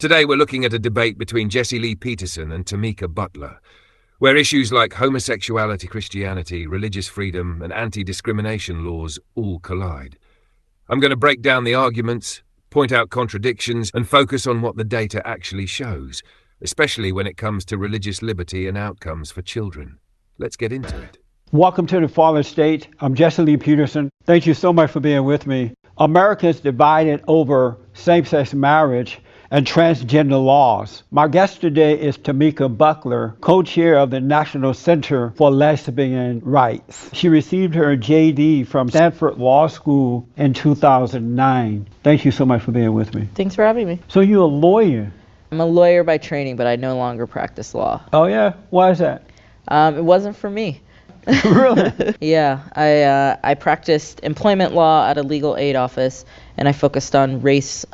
Today we're looking at a debate between Jessie Lee Peterson and Tamika Butler, where issues like homosexuality, Christianity, religious freedom, and anti-discrimination laws all collide. I'm going to break down the arguments, point out contradictions, and focus on what the data actually shows, especially when it comes to religious liberty and outcomes for children. Let's get into it. Welcome to the Fallen State. I'm Jessie Lee Peterson. Thank you so much for being with me. America is divided over same-sex marriage and transgender laws. My guest today is Tamika Butler, co-chair of the National Center for Lesbian Rights. She received her JD from Stanford Law School in 2009. Thank you so much for being with me. Thanks for having me. So you're a lawyer? I'm a lawyer by training, but I no longer practice law. Oh yeah? Why is that? It wasn't for me. Really? Yeah, I practiced employment law at a legal aid office, and I focused on race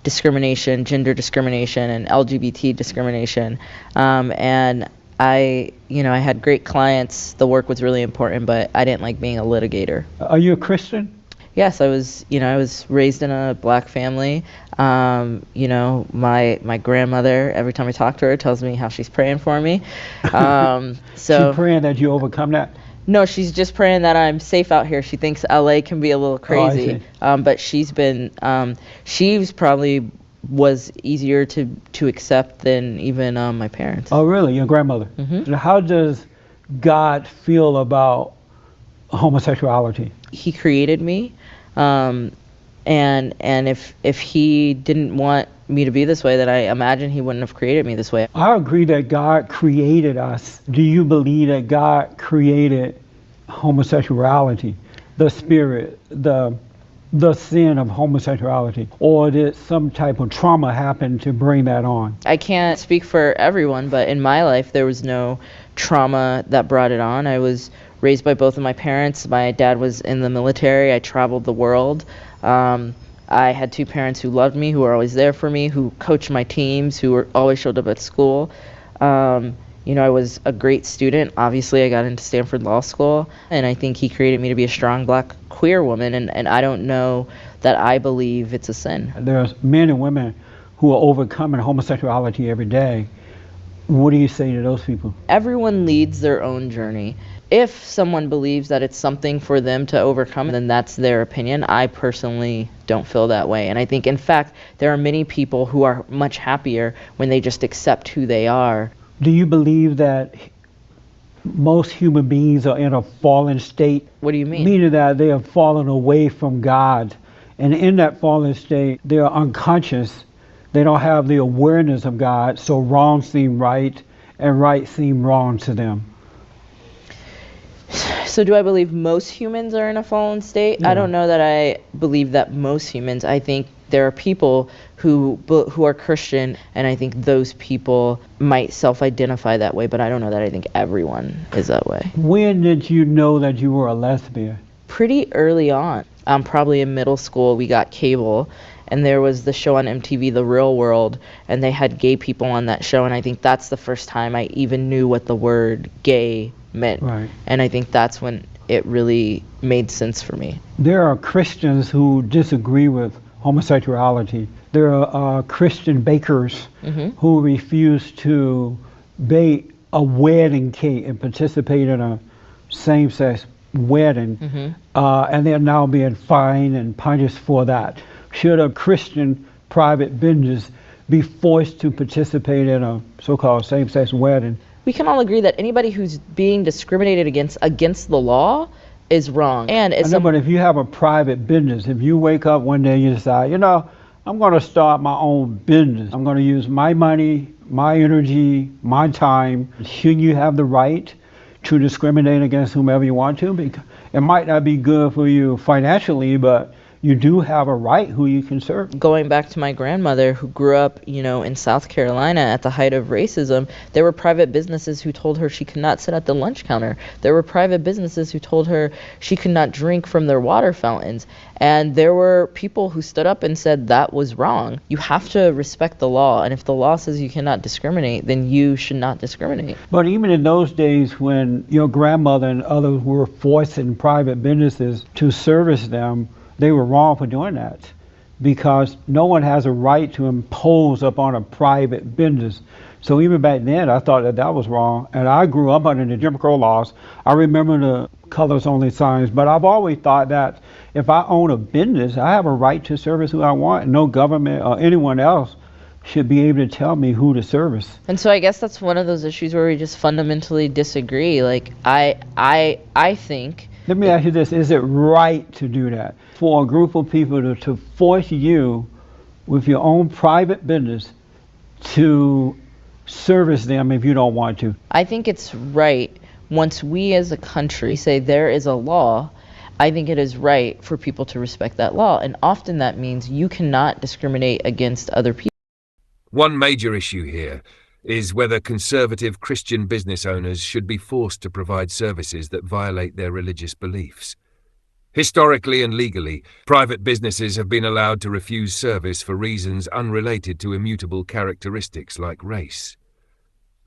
discrimination, gender discrimination, and LGBT discrimination. And I had great clients. The work was really important, but I didn't like being a litigator. Are you a Christian? Yes, I was raised in a black family. My grandmother, every time I talk to her, tells me how she's praying for me. So she's praying that you overcome that? No, she's just praying that I'm safe out here. She thinks LA can be a little crazy. But she's probably was easier to accept than even my parents. Oh, really? Your grandmother? Mm-hmm. How does God feel about homosexuality? He created me. And if he didn't want me to be this way, then I imagine he wouldn't have created me this way. I agree that God created us. Do you believe that God created homosexuality, the spirit, the sin of homosexuality, or did some type of trauma happen to bring that on? I can't speak for everyone, but in my life there was no trauma that brought it on. I was raised by both of my parents. My dad was in the military. I traveled the world. I had two parents who loved me, who were always there for me, who coached my teams, who always showed up at school. I was a great student. Obviously, I got into Stanford Law School, and I think he created me to be a strong black queer woman, and I don't know that I believe it's a sin. There's men and women who are overcoming homosexuality every day. What do you say to those people? Everyone leads their own journey. If someone believes that it's something for them to overcome, then that's their opinion. I personally don't feel that way. And I think, in fact, there are many people who are much happier when they just accept who they are. Do you believe that most human beings are in a fallen state? What do you mean? Meaning that they have fallen away from God. And in that fallen state, they are unconscious. They don't have the awareness of God, so wrong seem right and right seem wrong to them. So do I believe most humans are in a fallen state? Yeah. I don't know that I believe that most humans. I think there are people who are Christian, and I think those people might self-identify that way, but I don't know that I think everyone is that way. When did you know that you were a lesbian? Pretty early on. Probably in middle school, we got cable, and there was the show on MTV, The Real World, and they had gay people on that show, and I think that's the first time I even knew what the word gay meant. Right. And I think that's when it really made sense for me. There are Christians who disagree with homosexuality. There are Christian bakers who refuse to bake a wedding cake and participate in a same-sex wedding, and they're now being fined and punished for that. Should a Christian private business be forced to participate in a so-called same-sex wedding? We can all agree that anybody who's being discriminated against the law is wrong. And but if you have a private business, if you wake up one day and you decide, I'm going to start my own business. I'm going to use my money, my energy, my time. Should you have the right to discriminate against whomever you want to? Because it might not be good for you financially, but you do have a right who you can serve. Going back to my grandmother who grew up, in South Carolina at the height of racism, there were private businesses who told her she could not sit at the lunch counter. There were private businesses who told her she could not drink from their water fountains. And there were people who stood up and said that was wrong. You have to respect the law. And if the law says you cannot discriminate, then you should not discriminate. But even in those days when your grandmother and others were forcing private businesses to service them, they were wrong for doing that. because no one has a right to impose upon a private business. So even back then, I thought that that was wrong. And I grew up under the Jim Crow laws. I remember the colors only signs, but I've always thought that if I own a business, I have a right to service who I want, and no government or anyone else should be able to tell me who to service. And so I guess that's one of those issues where we just fundamentally disagree. Like I think. Let me ask you this: is it right to do that for a group of people to force you, with your own private business, to service them if you don't want to? I think it's right once we as a country say there is a law. I think it is right for people to respect that law, and often that means you cannot discriminate against other people. One major issue here is whether conservative Christian business owners should be forced to provide services that violate their religious beliefs. Historically and legally, private businesses have been allowed to refuse service for reasons unrelated to immutable characteristics like race.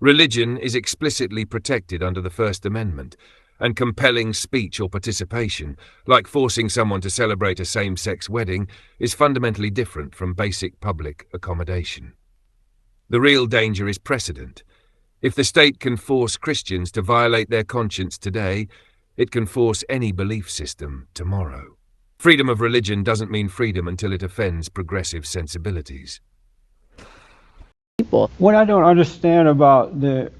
Religion is explicitly protected under the First Amendment, and compelling speech or participation, like forcing someone to celebrate a same-sex wedding, is fundamentally different from basic public accommodation. The real danger is precedent. If the state can force Christians to violate their conscience today, it can force any belief system tomorrow. Freedom of religion doesn't mean freedom until it offends progressive sensibilities. What I don't understand about and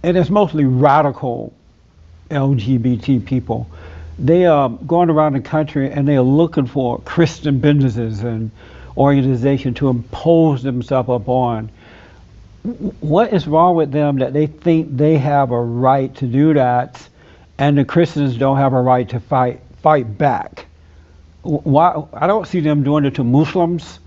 it's mostly radical LGBT people, they are going around the country and they are looking for Christian businesses and organizations to impose themselves upon. What is wrong with them that they think they have a right to do that and the Christians don't have a right to fight back? Why? I don't see them doing it to Muslims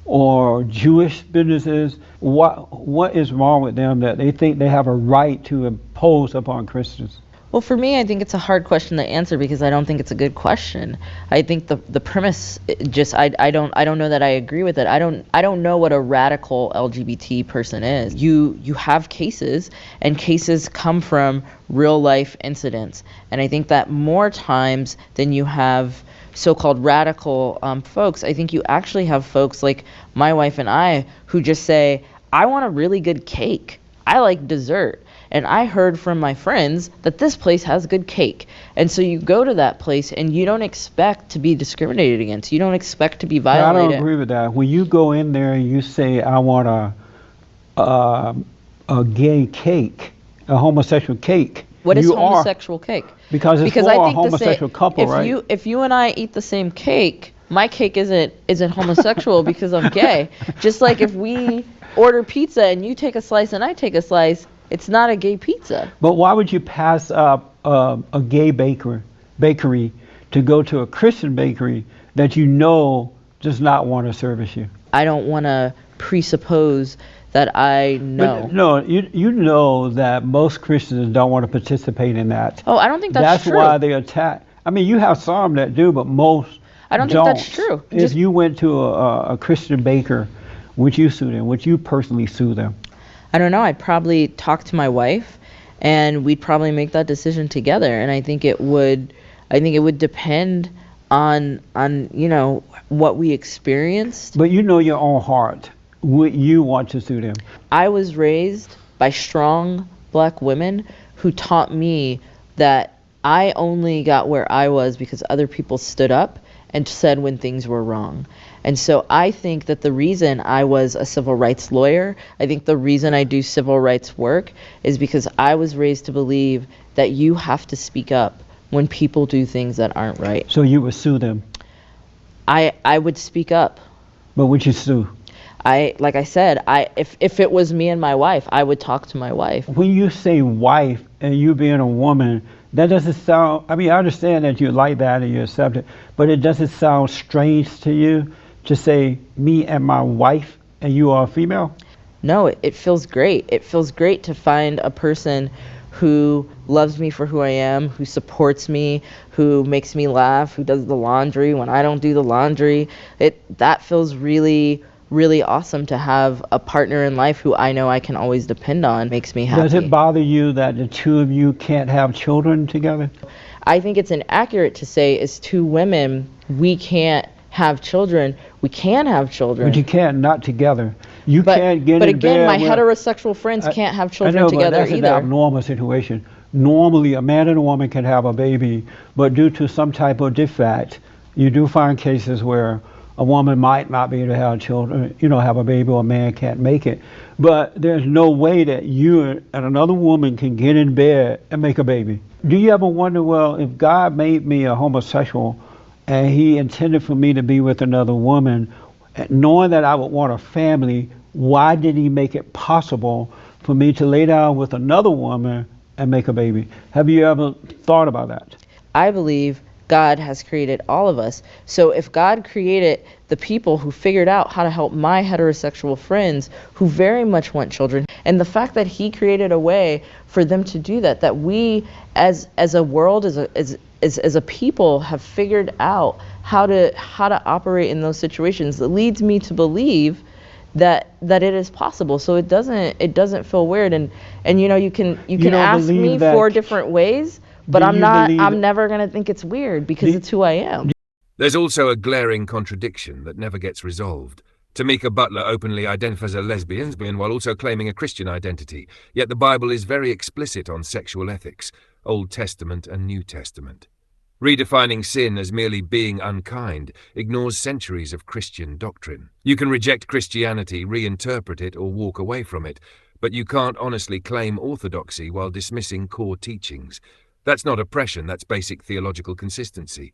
or Jewish businesses. What is wrong with them that they think they have a right to impose upon Christians? Well, for me, I think it's a hard question to answer because I don't think it's a good question. I think the premise just I don't know that I agree with it. I don't know what a radical LGBT person is. You have cases, and cases come from real life incidents, and I think that more times than you have so-called radical folks, I think you actually have folks like my wife and I who just say, I want a really good cake. I like dessert. And I heard from my friends that this place has good cake. And so you go to that place and you don't expect to be discriminated against. You don't expect to be violated. I don't agree with that. When you go in there and you say, I want a gay cake, a homosexual cake. What is homosexual cake? Because it's for a homosexual couple, right? If you and I eat the same cake, my cake isn't homosexual because I'm gay. Just like if we order pizza and you take a slice and I take a slice, it's not a gay pizza. But why would you pass up a gay bakery to go to a Christian bakery that you know does not want to service you? I don't want to presuppose that I know. But no, you know that most Christians don't want to participate in that. Oh, I don't think that's true. That's why they attack. I mean, you have some that do, but most I don't think that's true. If you went to a Christian baker, would you sue them? Would you personally sue them? I don't know. I'd probably talk to my wife, and we'd probably make that decision together. And I think it would depend on what we experienced. But you know your own heart. Would you want to sue them? I was raised by strong black women who taught me that I only got where I was because other people stood up and said when things were wrong. And so I think that the reason I was a civil rights lawyer, I think the reason I do civil rights work is because I was raised to believe that you have to speak up when people do things that aren't right. So you would sue them? I would speak up. But would you sue? Like I said, if it was me and my wife, I would talk to my wife. When you say wife and you being a woman, that doesn't sound, I mean, I understand that you like that and you accept it, but it doesn't sound strange to you to say me and my wife and you are a female? No, it feels great. It feels great to find a person who loves me for who I am, who supports me, who makes me laugh, who does the laundry when I don't do the laundry. That feels really, really awesome to have a partner in life who I know I can always depend on. Makes me happy. Does it bother you that the two of you can't have children together? I think it's inaccurate to say as two women we can't have children We can have children. But you can't, not together. You But can't get but in again, bed my with- heterosexual friends can't have I children know, but together that's an either. abnormal situation. Normally, a man and a woman can have a baby, but due to some type of defect, you do find cases where a woman might not be able to have children, have a baby, or a man can't make it. But there's no way that you and another woman can get in bed and make a baby. Do you ever wonder, well, if God made me a homosexual and he intended for me to be with another woman, knowing that I would want a family, why did he make it possible for me to lay down with another woman and make a baby? Have you ever thought about that? I believe God has created all of us. So if God created the people who figured out how to help my heterosexual friends who very much want children, and the fact that he created a way for them to do that, that we as a world, as a people, have figured out how to operate in those situations, that leads me to believe that it is possible. So it doesn't feel weird, and you can ask me 4 different ways, but I'm never going to think it's weird because it's who I am. There's also a glaring contradiction that never gets resolved. Tamika Butler openly identifies as a lesbian while also claiming a Christian identity, yet the Bible is very explicit on sexual ethics, Old Testament and New Testament. Redefining sin as merely being unkind ignores centuries of Christian doctrine. You can reject Christianity, reinterpret it, or walk away from it, but you can't honestly claim orthodoxy while dismissing core teachings. That's not oppression, that's basic theological consistency.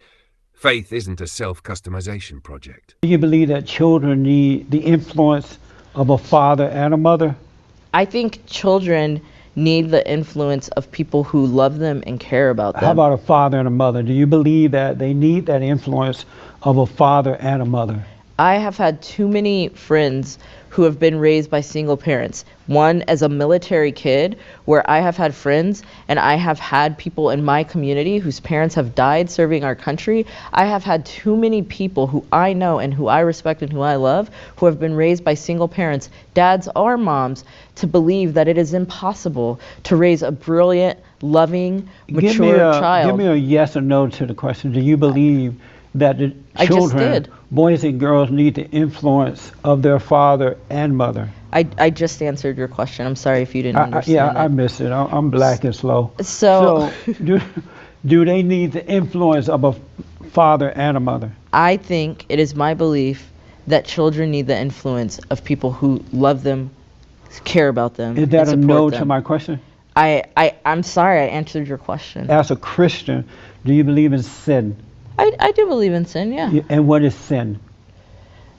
Faith isn't a self-customization project. Do you believe that children need the influence of a father and a mother? I think children need the influence of people who love them and care about them. How about a father and a mother? Do you believe that they need that influence of a father and a mother? I have had too many friends who have been raised by single parents. One, as a military kid, where I have had friends and I have had people in my community whose parents have died serving our country. I have had too many people who I know and who I respect and who I love who have been raised by single parents, dads or moms, to believe that it is impossible to raise a brilliant, loving, mature child. Give me a yes or no to the question. Do you believe that the children, boys and girls, need the influence of their father and mother? I just answered your question. I'm sorry if you didn't understand that. I missed it. I'm black and slow. So do they need the influence of a father and a mother? I think it is my belief that children need the influence of people who love them, care about them, Is that and a no them. to my question? I'm sorry I answered your question. As a Christian, do you believe in sin? I do believe in sin, yeah. And what is sin?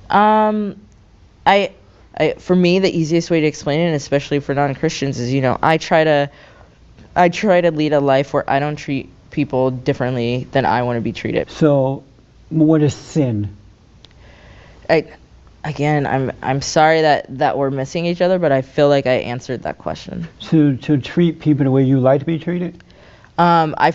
For me, the easiest way to explain it, especially for non-Christians, is I try to lead a life where I don't treat people differently than I want to be treated. So, what is sin? I'm sorry that we're missing each other, but I feel like I answered that question. To treat people the way you like to be treated? I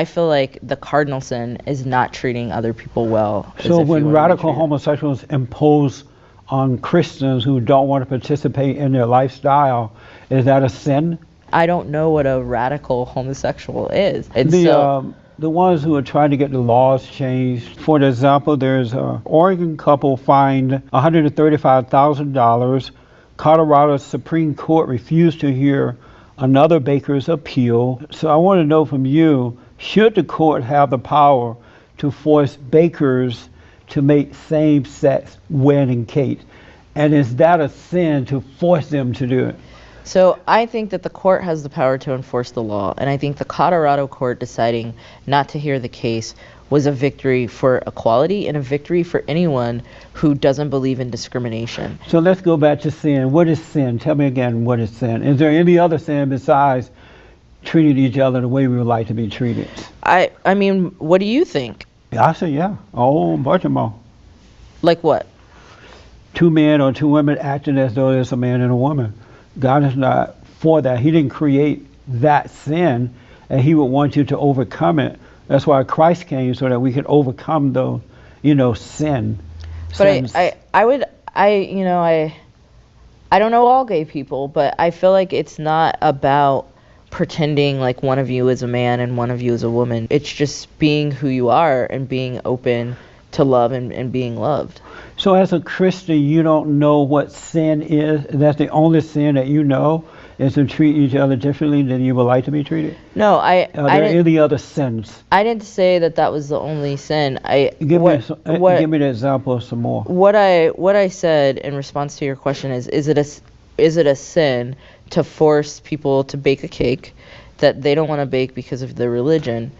feel like the cardinal sin is not treating other people well. So when radical homosexuals impose on Christians who don't want to participate in their lifestyle, is that a sin? I don't know what a radical homosexual is. The ones who are trying to get the laws changed. For example, there's an Oregon couple fined $135,000. Colorado's Supreme Court refused to hear another baker's appeal. So I want to know from you, should the court have the power to force bakers to make same-sex wedding cakes? And is that a sin to force them to do it? So I think that the court has the power to enforce the law, and I think the Colorado court deciding not to hear the case was a victory for equality and a victory for anyone who doesn't believe in discrimination. So let's go back to sin. What is sin? Tell me again, what is sin? Is there any other sin besides treating each other the way we would like to be treated? I mean, what do you think? I say yeah, a whole bunch of more. Like what? 2 men or 2 women acting as though there's a man and a woman. God is not for that. He didn't create that sin, and he would want you to overcome it. That's why Christ came, so that we could overcome those, sin. But I don't know all gay people, but I feel like it's not about pretending like one of you is a man and one of you is a woman. It's just being who you are and being open to love and being loved. So as a Christian, you don't know what sin is? That's the only sin that you know, is to treat each other differently than you would like to be treated? No, Are there any other sins? I didn't say that was the only sin. Give me the example of some more. What I said in response to your question is it a sin to force people to bake a cake that they don't want to bake because of their religion?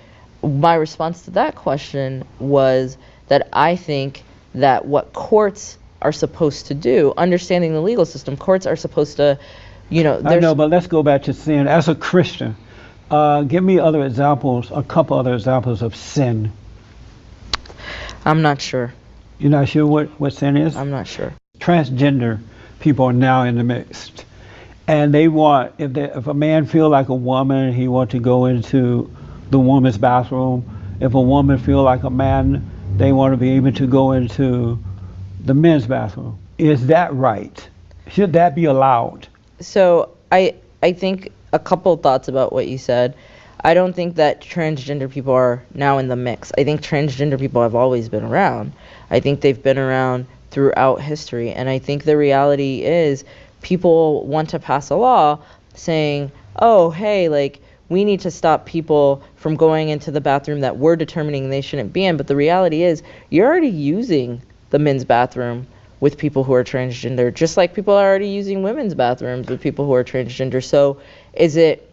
My response to that question was that I think that what courts are supposed to do, understanding the legal system, courts are supposed to, I know, but let's go back to sin. As a Christian, give me other examples, a couple other examples of sin. I'm not sure. You're not sure what sin is? I'm not sure. Transgender people are now in the mix. And they want, if a man feel like a woman, he want to go into the woman's bathroom. If a woman feel like a man, they want to be able to go into the men's bathroom. Is that right? Should that be allowed? So I think a couple thoughts about what you said. I don't think that transgender people are now in the mix. I think transgender people have always been around. I think they've been around throughout history. And I think the reality is people want to pass a law saying, oh, hey, like, we need to stop people from going into the bathroom that we're determining they shouldn't be in. But the reality is you're already using the men's bathroom with people who are transgender, just like people are already using women's bathrooms with people who are transgender. So is it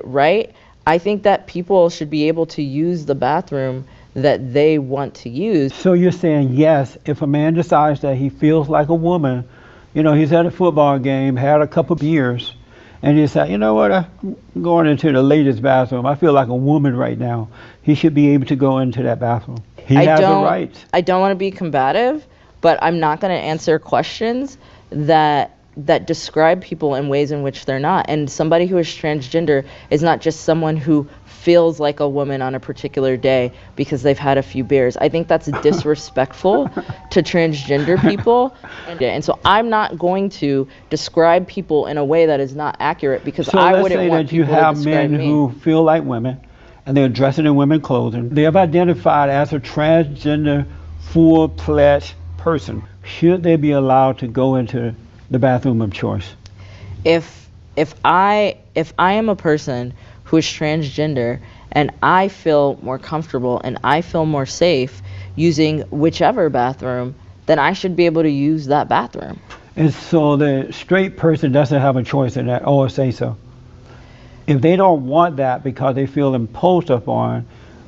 right? I think that people should be able to use the bathroom that they want to use. So you're saying, yes, if a man decides that he feels like a woman, he's at a football game, had a couple beers, and he said, you know what, I'm going into the ladies' bathroom. I feel like a woman right now. He should be able to go into that bathroom. He has a right. I don't want to be combative, but I'm not going to answer questions that describe people in ways in which they're not. And somebody who is transgender is not just someone who feels like a woman on a particular day because they've had a few beers. I think that's disrespectful to transgender people. And so I'm not going to describe people in a way that is not accurate because I wouldn't want people to describe me. So let's say that you have men who feel like women and they're dressing in women's clothing. They have identified as a transgender, full-fledged person. Should they be allowed to go into the bathroom of choice? If I am a person who is transgender and I feel more comfortable and I feel more safe using whichever bathroom, then I should be able to use that bathroom. And so the straight person doesn't have a choice in that, or say so. If they don't want that because they feel imposed upon,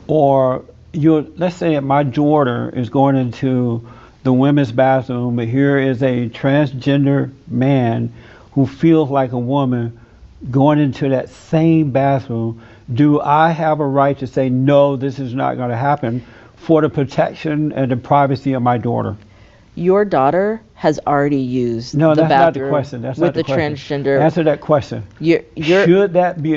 or let's say that my daughter is going into the women's bathroom, but here is a transgender man who feels like a woman going into that same bathroom, do I have a right to say, no, this is not going to happen for the protection and the privacy of my daughter? Your daughter has already used the bathroom not the question. That's with not the question. Transgender. Answer that question.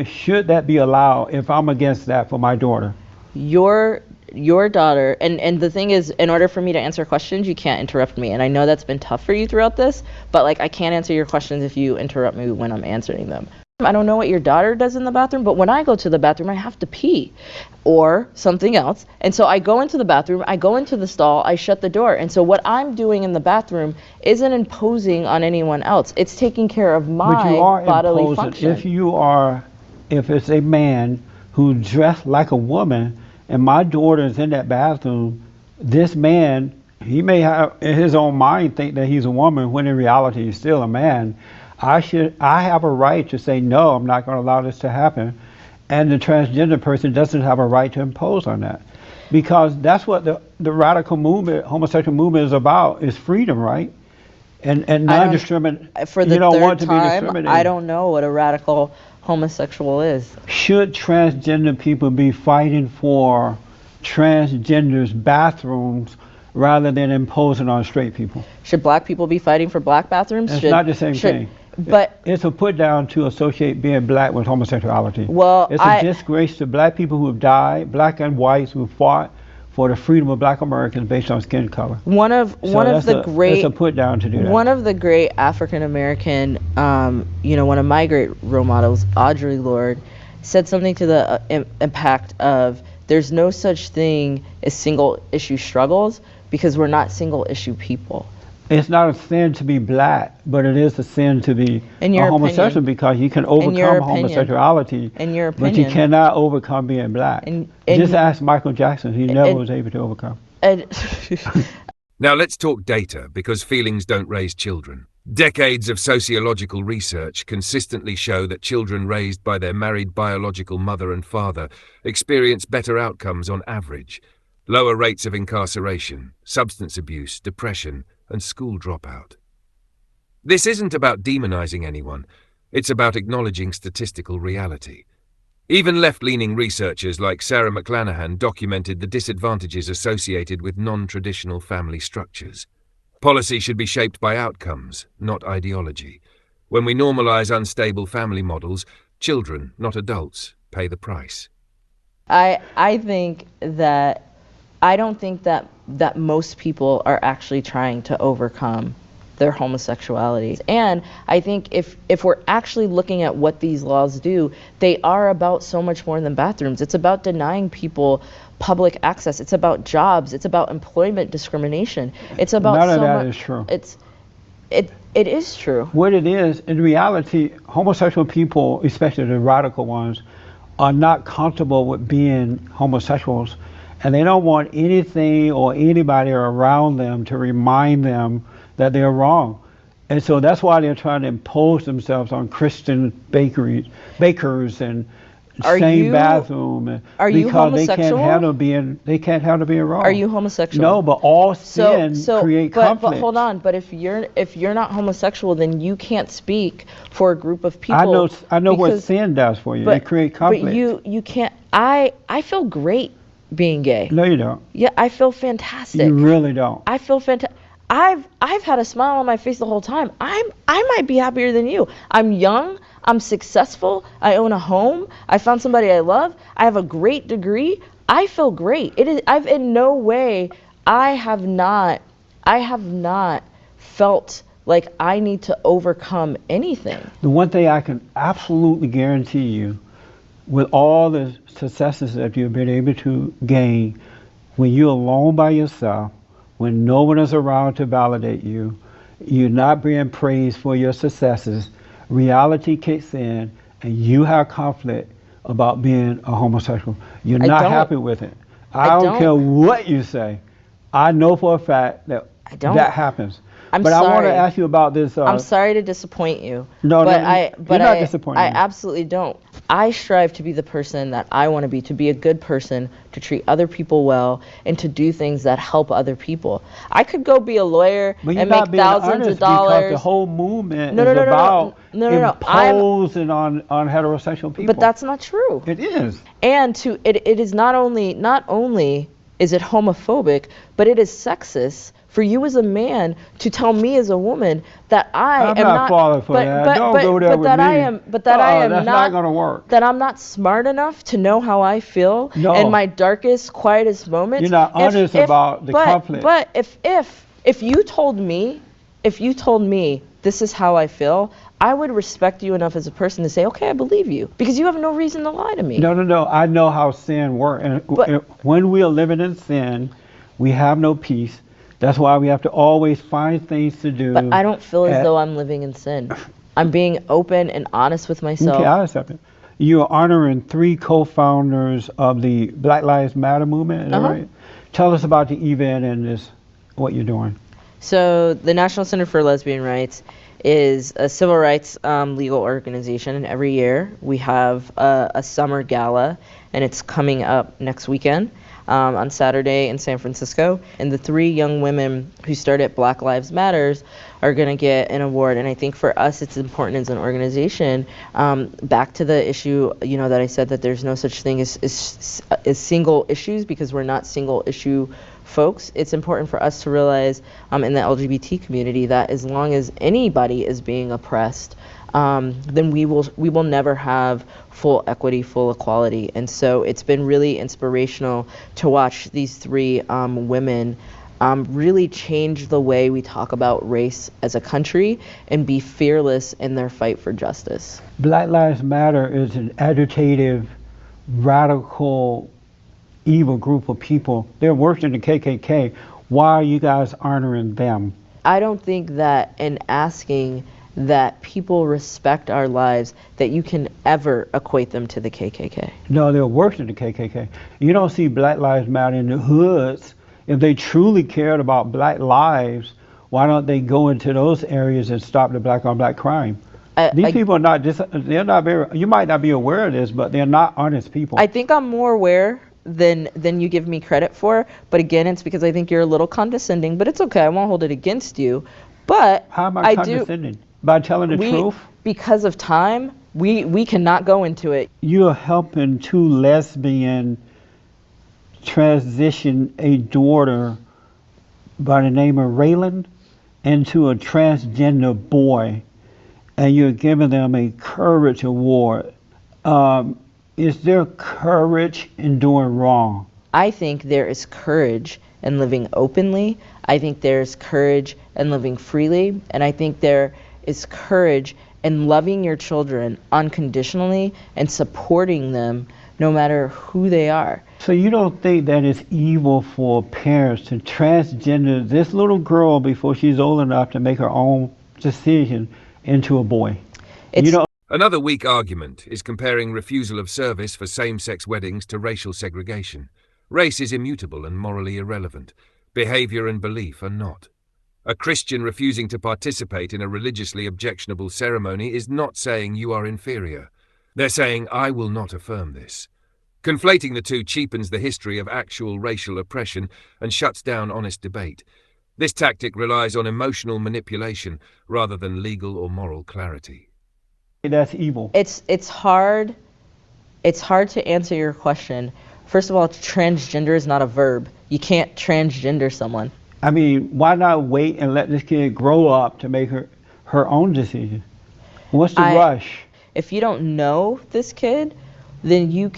Should that be allowed if I'm against that for my daughter? Your daughter, and the thing is, in order for me to answer questions, you can't interrupt me. And I know that's been tough for you throughout this, but I can't answer your questions if you interrupt me when I'm answering them. I don't know what your daughter does in the bathroom, but when I go to the bathroom, I have to pee or something else. And so I go into the bathroom, I go into the stall, I shut the door. And so what I'm doing in the bathroom isn't imposing on anyone else. It's taking care of my bodily function. If it's a man who dressed like a woman and my daughter is in that bathroom, this man, he may have in his own mind think that he's a woman when in reality he's still a man. I have a right to say, no, I'm not going to allow this to happen. And the transgender person doesn't have a right to impose on that. Because that's what the radical movement, homosexual movement is about, is freedom, right? And non-discrimination. For the third time, I don't know what a radical homosexual is. Should transgender people be fighting for transgenders' bathrooms rather than imposing on straight people? Should black people be fighting for black bathrooms? It's not the same thing. But it's a put down to associate being black with homosexuality. Well, it's a disgrace to black people who have died, black and whites who fought for the freedom of black Americans based on skin color. It's a put down to do that. One of the great African American, one of my great role models, Audre Lorde, said something to the impact of, there's no such thing as single issue struggles. because we're not single issue people. It's not a sin to be black, but it is a sin to be In a your homosexual opinion. because you can In your overcome opinion. homosexuality, In your but you opinion. cannot overcome being black. Just ask Michael Jackson. He never was able to overcome. Now let's talk data, because feelings don't raise children. Decades of sociological research consistently show that children raised by their married biological mother and father experience better outcomes on average, lower rates of incarceration, substance abuse, depression, and school dropout. This isn't about demonizing anyone, it's about acknowledging statistical reality. Even left-leaning researchers like Sarah McClanahan documented the disadvantages associated with non-traditional family structures. Policy should be shaped by outcomes, not ideology. When we normalize unstable family models, children, not adults, pay the price. I think that I don't think that most people are actually trying to overcome their homosexuality. And I think if we're actually looking at what these laws do, they are about so much more than bathrooms. It's about denying people public access. It's about jobs. It's about employment discrimination. It's about None of so that much. is true. It is true. What it is, in reality, homosexual people, especially the radical ones, are not comfortable with being homosexuals, and they don't want anything or anybody around them to remind them that they're wrong. And so that's why they're trying to impose themselves on Christian bakers and same bathroom, because they can't handle being wrong. Are you homosexual? No, but all sin create conflict. But hold on. But if you're not homosexual, then you can't speak for a group of people. I know what sin does for you. It creates conflict. But you can't. I feel great being gay. No, you don't. Yeah, I feel fantastic. You really don't. I feel fantastic. I've had a smile on my face the whole time. I might be happier than you. I'm young. I'm successful. I own a home. I found somebody I love. I have a great degree. I feel great. I've in no way. I have not felt like I need to overcome anything. The one thing I can absolutely guarantee you, with all the successes that you've been able to gain, when you're alone by yourself, when no one is around to validate you, you're not being praised for your successes, reality kicks in, and you have conflict about being a homosexual. You're not happy with it. I don't care what you say. I know for a fact that that happens. I'm but sorry. I want to ask you about this. I'm sorry to disappoint you. No, you're not disappointing. I absolutely don't. I strive to be the person that I want to be a good person, to treat other people well, and to do things that help other people. I could go be a lawyer and make thousands of dollars. Because the whole movement is about imposing on heterosexual people. But that's not true. It is. And it is not only is it homophobic, but it is sexist for you as a man to tell me as a woman that I'm not falling for that. Don't go there with me. That's not going to work. That I'm not smart enough to know how I feel in my darkest, quietest moments. You're not honest about the conflict. But if you told me this is how I feel, I would respect you enough as a person to say, okay, I believe you, because you have no reason to lie to me. No. I know how sin works. And when we are living in sin, we have no peace. That's why we have to always find things to do. But I don't feel as though I'm living in sin. I'm being open and honest with myself. Okay, I accept it. You are honoring 3 co-founders of the Black Lives Matter movement, is that right? Tell us about the event and what you're doing. So the National Center for Lesbian Rights is a civil rights legal organization, and every year we have a summer gala, and it's coming up next weekend. On Saturday in San Francisco, and the 3 young women who started Black Lives Matters are going to get an award. And I think for us it's important as an organization, back to the issue that I said, that there's no such thing as single issues, because we're not single issue folks. It's important for us to realize in the LGBT community that as long as anybody is being oppressed, then we will never have full equity, full equality. And so it's been really inspirational to watch these 3 women really change the way we talk about race as a country and be fearless in their fight for justice. Black Lives Matter is an agitative, radical, evil group of people. They're worse than the KKK. Why are you guys honoring them? I don't think that in asking that people respect our lives, that you can ever equate them to the KKK. No, they're worse than the KKK. You don't see Black Lives Matter in the hoods. If they truly cared about black lives, why don't they go into those areas and stop the black on black crime? These people are not just, they're not very, you might not be aware of this, but they're not honest people. I think I'm more aware than you give me credit for, but again, it's because I think you're a little condescending, but it's okay, I won't hold it against you. But how am I condescending? By telling the truth? Because of time, we cannot go into it. You're helping two lesbian transition a daughter by the name of Raylan into a transgender boy, and you're giving them a courage award. Is there courage in doing wrong? I think there is courage in living openly. I think there's courage in living freely, and I think there is courage in loving your children unconditionally and supporting them no matter who they are. So you don't think that it's evil for parents to transgender this little girl before she's old enough to make her own decision into a boy? Another weak argument is comparing refusal of service for same-sex weddings to racial segregation. Race is immutable and morally irrelevant. Behavior and belief are not. A Christian refusing to participate in a religiously objectionable ceremony is not saying you are inferior. They're saying, I will not affirm this. Conflating the two cheapens the history of actual racial oppression and shuts down honest debate. This tactic relies on emotional manipulation rather than legal or moral clarity. That's evil. It's hard to answer your question. First of all, transgender is not a verb. You can't transgender someone. I mean, why not wait and let this kid grow up to make her own decision? What's the rush? If you don't know this kid, then you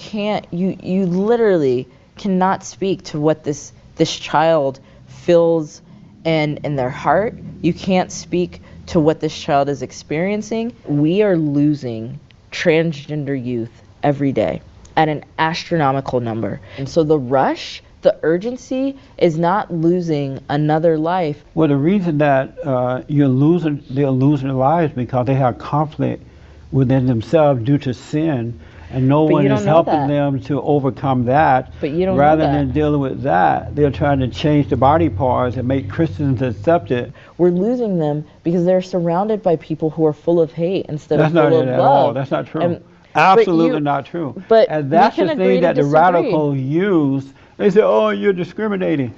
literally cannot speak to what this child feels in their heart. You can't speak to what this child is experiencing. We are losing transgender youth every day at an astronomical number. And so the rush, the urgency is not losing another life. Well, the reason that they're losing their lives because they have conflict within themselves due to sin, and no one is helping them to overcome that. But you don't Rather know that. than dealing with that, they're trying to change the body parts and make Christians accept it. We're losing them because they're surrounded by people who are full of hate instead That's of full not of it at love. all. That's not true. Absolutely not true. But and that's we the can agree thing to that the disagree. radicals use. They say, oh, you're discriminating.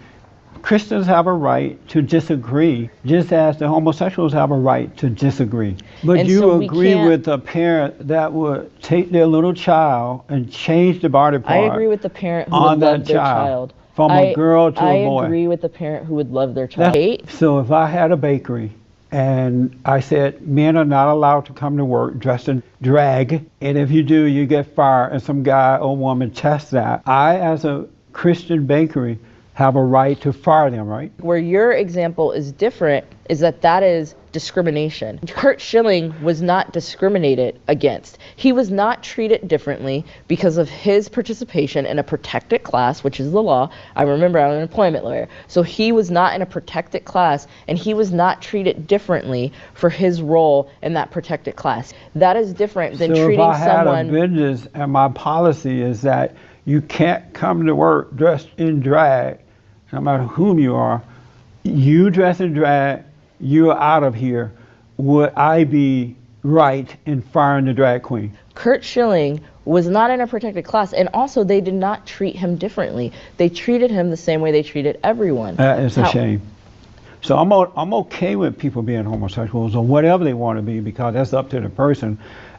Christians have a right to disagree, just as the homosexuals have a right to disagree. But And you so we agree can't- with a parent that would take their little child and change the body part I agree with the parent who on would that love their child. from a girl to a boy. I agree with the parent who would love their child. So if I had a bakery and I said men are not allowed to come to work dressed in drag, and if you do, you get fired, and some guy or woman tests that, I, as a Christian bakery, have a right to fire them, right? Where your example is different is that is discrimination. Kurt Schilling was not discriminated against. He was not treated differently because of his participation in a protected class, which is the law. I remember I'm an employment lawyer. So he was not in a protected class, and he was not treated differently for his role in that protected class. That is different than treating someone... So if I had a business and my policy is that you can't come to work dressed in drag, no matter whom you are, you dress in drag, you're out of here, would I be right in firing the drag queen? Kurt Schilling was not in a protected class, and also they did not treat him differently. They treated him the same way they treated everyone. That is a shame. So I'm okay with people being homosexuals or whatever they want to be, because that's up to the person.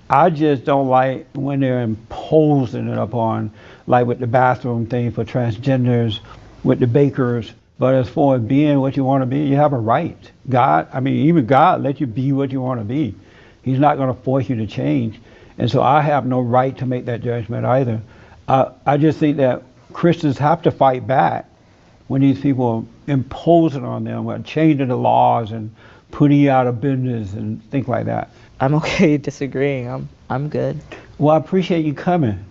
I just don't like when they're imposing it upon, like with the bathroom thing for transgenders, with the bakers. But as far as being what you want to be, you have a right. Even God let you be what you want to be. He's not going to force you to change. And so I have no right to make that judgment either. I just think that Christians have to fight back when these people are imposing on them, or changing the laws and putting you out of business and things like that. I'm okay disagreeing. I'm good. Well, I appreciate you coming.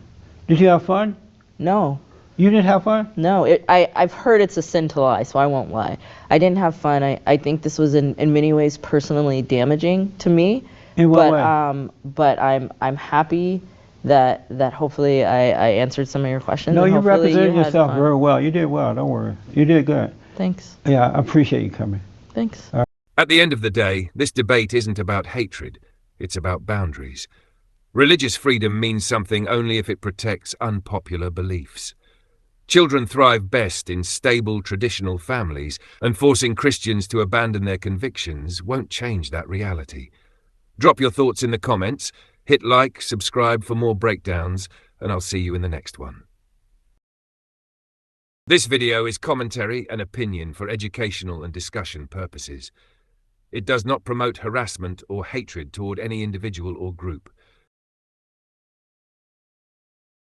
Did you have fun? No. You didn't have fun? No, I've heard it's a sin to lie, so I won't lie. I didn't have fun. I think this was in many ways personally damaging to me. In what way? But I'm happy that hopefully I answered some of your questions. No, and you hopefully represented had yourself fun. very well. You did well. Don't worry. You did good. Thanks. Yeah, I appreciate you coming. Thanks. At the end of the day, this debate isn't about hatred, it's about boundaries. Religious freedom means something only if it protects unpopular beliefs. Children thrive best in stable, traditional families, and forcing Christians to abandon their convictions won't change that reality. Drop your thoughts in the comments, hit like, subscribe for more breakdowns, and I'll see you in the next one. This video is commentary and opinion for educational and discussion purposes. It does not promote harassment or hatred toward any individual or group.